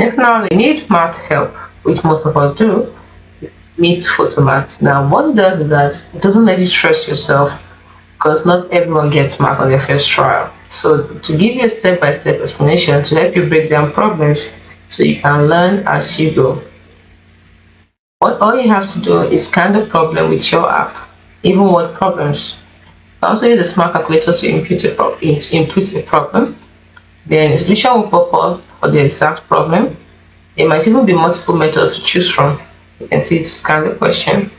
Next, now you need math help, which most of us do. Meet Photomath. Now, what it does is that it doesn't let you stress yourself because not everyone gets math on their first trial. So, to give you a step-by-step explanation to help you break down problems so you can learn as you go. What all you have to do is scan the problem with your app, even word problems. You can also use a smart calculator to input a problem. Then a solution will pop up for the exact problem. There might even be multiple methods to choose from. You can see scan the question,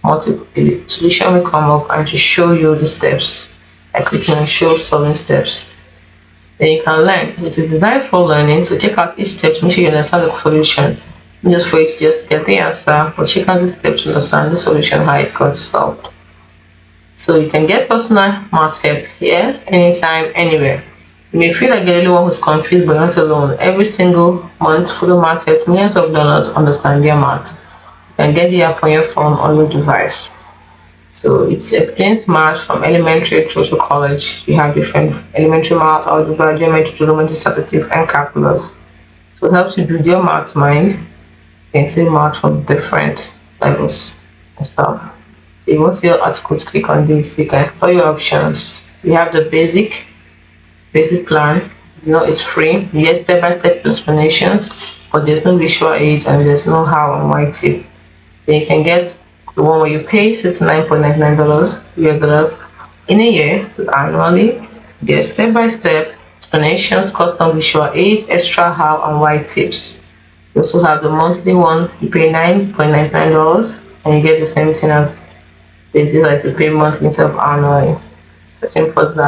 the solution will come up and to show you the steps. By clicking on show solving steps. Then you can learn. It is designed for learning, so check out each step to make sure you understand the solution. Not just for you to just get the answer, but check out the steps to understand the solution, how it got solved. So you can get personal math help here, anytime, anywhere. You may feel like you're the only one who's confused, but not alone. Every single month, Photomath helps millions of learners understand their math. You can get the app on your phone or your device. So it explains math from elementary through to college. You have different elementary math, algebra, geometry, trigonometry, statistics, and calculus. So it helps you build your math mind. You can see math from different levels and stuff. If you want to see your articles, click on this. You can explore your options. You have the basic plan. It's free. You get step-by-step explanations, but there's no visual aids and there's no how and why tip. Then you can get the one where you pay $69.99 US dollars in a year, so annually. You get step-by-step explanations, custom visual aids, extra how and why tips. You also have the monthly one. You pay $9.99 and you get the same thing as this as you pay monthly instead of annually. As simple as that.